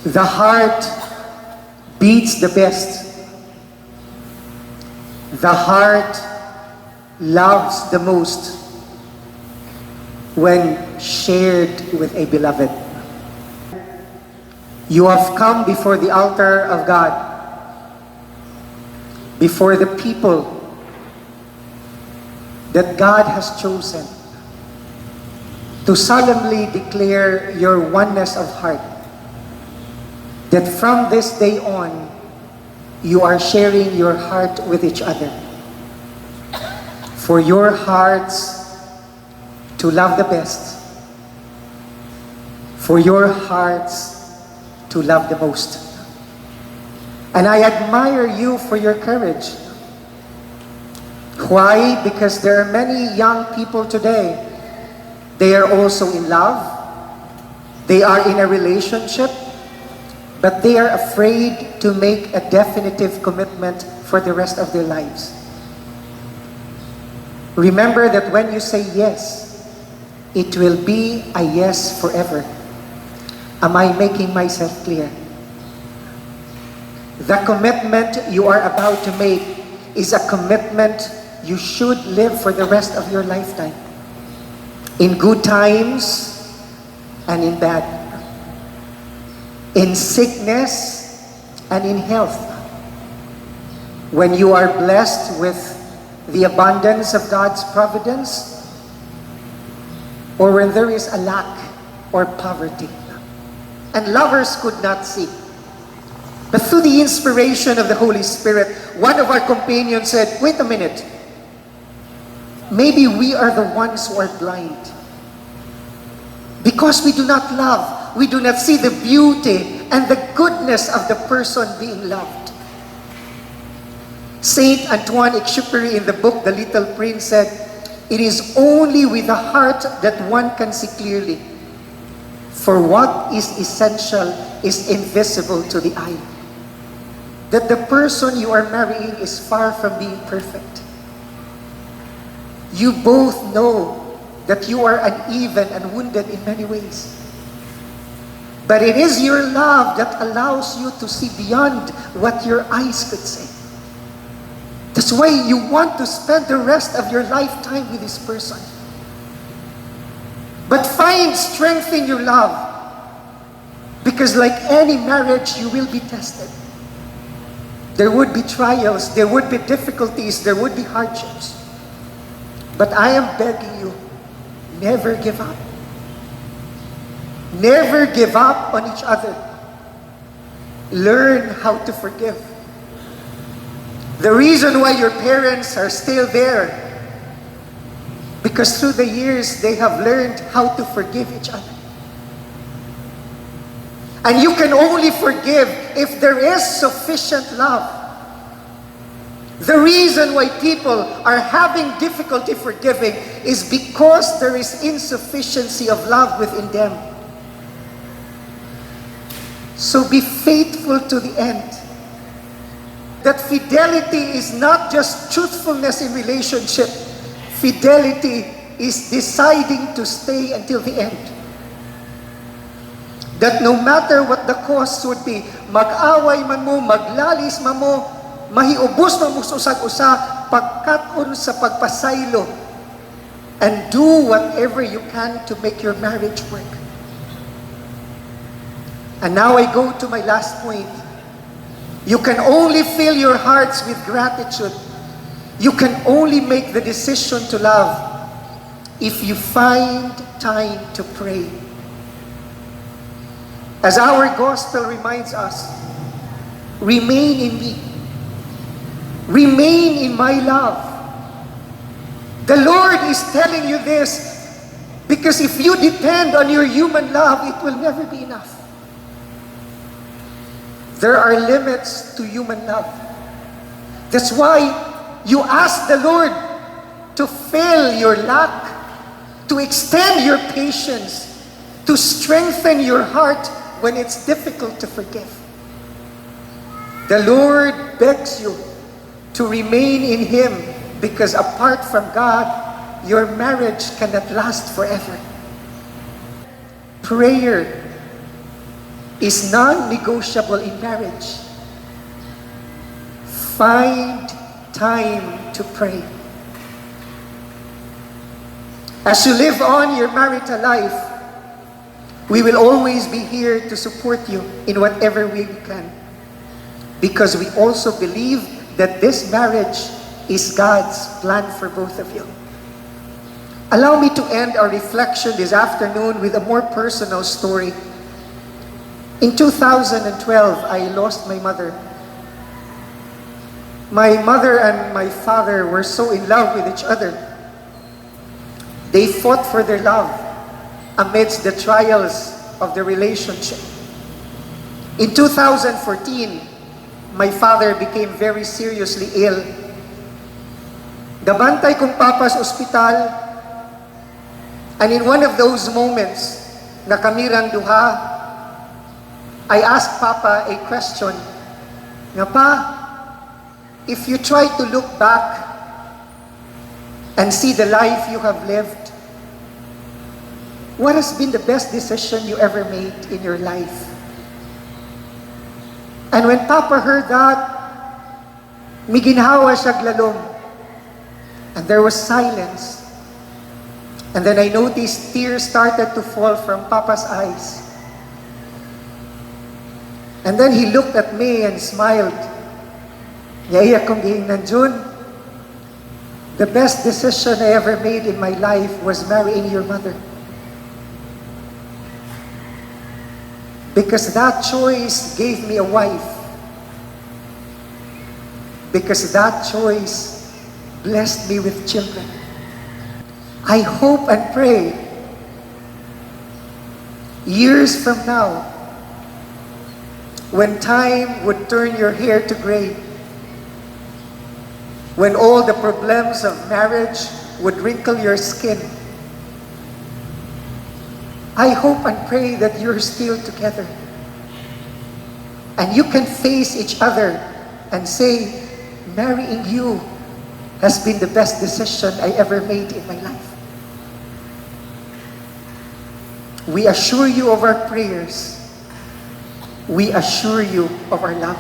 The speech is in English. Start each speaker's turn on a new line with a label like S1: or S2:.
S1: The heart beats the best. The heart loves the most when shared with a beloved. You have come before the altar of God, before the people that God has chosen, to solemnly declare your oneness of heart, that from this day on, you are sharing your heart with each other. For your hearts to love the best. For your hearts to love the most. And I admire you for your courage. Why? Because there are many young people today. They are also in love. They are in a relationship. But they are afraid to make a definitive commitment for the rest of their lives. Remember that when you say yes, it will be a yes forever. Am I making myself clear? The commitment you are about to make is a commitment you should live for the rest of your lifetime. In good times and in bad. In sickness and in health. When you are blessed with the abundance of God's providence, or when there is a lack or poverty. And lovers could not see. But through the inspiration of the Holy Spirit, one of our companions said, wait a minute, maybe we are the ones who are blind. Because we do not love, we do not see the beauty and the goodness of the person being loved. Saint Antoine-Exupéry in the book The Little Prince said, it is only with the heart that one can see clearly. For what is essential is invisible to the eye. That the person you are marrying is far from being perfect. You both know that you are uneven and wounded in many ways. But it is your love that allows you to see beyond what your eyes could say. That's why you want to spend the rest of your lifetime with this person. But find strength in your love. Because like any marriage, you will be tested. There would be trials, there would be difficulties, there would be hardships. But I am begging you, never give up. Never give up on each other. Learn how to forgive. The reason why your parents are still there, because through the years they have learned how to forgive each other. And you can only forgive if there is sufficient love. The reason why people are having difficulty forgiving is because there is insufficiency of love within them. So be faithful to the end. That fidelity is not just truthfulness in relationship. Fidelity is deciding to stay until the end. That no matter what the cost would be, mag-away man mo, maglalis man mo, mahiubos man mo usag-usa, pagkat-on sa pagpasaylo, and do whatever you can to make your marriage work. And now I go to my last point. You can only fill your hearts with gratitude. You can only make the decision to love if you find time to pray. As our gospel reminds us, remain in me. Remain in my love. The Lord is telling you this because if you depend on your human love, it will never be enough. There are limits to human love. That's why you ask the Lord to fill your lack, to extend your patience, to strengthen your heart when it's difficult to forgive. The Lord begs you to remain in Him because apart from God, your marriage cannot last forever. Prayer is non-negotiable in marriage. Find time to pray. As you live on your marital life, we will always be here to support you in whatever way we can. Because we also believe that this marriage is God's plan for both of you. Allow me to end our reflection this afternoon with a more personal story. In 2012, I lost my mother. My mother and my father were so in love with each other. They fought for their love amidst the trials of the relationship. In 2014, my father became very seriously ill. Gabantay kong papa sa ospital, and in one of those moments na kamirang duha, I asked Papa a question. Nga pa, if you try to look back and see the life you have lived, what has been the best decision you ever made in your life? And when Papa heard that, miginhawa siya glalom. And there was silence. And then I noticed tears started to fall from Papa's eyes. And then he looked at me and smiled. Yaiyak kong giingnan, Jun, the best decision I ever made in my life was marrying your mother. Because that choice gave me a wife. Because that choice blessed me with children. I hope and pray years from now, when time would turn your hair to gray, when all the problems of marriage would wrinkle your skin, I hope and pray that you're still together. And you can face each other and say, marrying you has been the best decision I ever made in my life. We assure you of our prayers. We assure you of our love.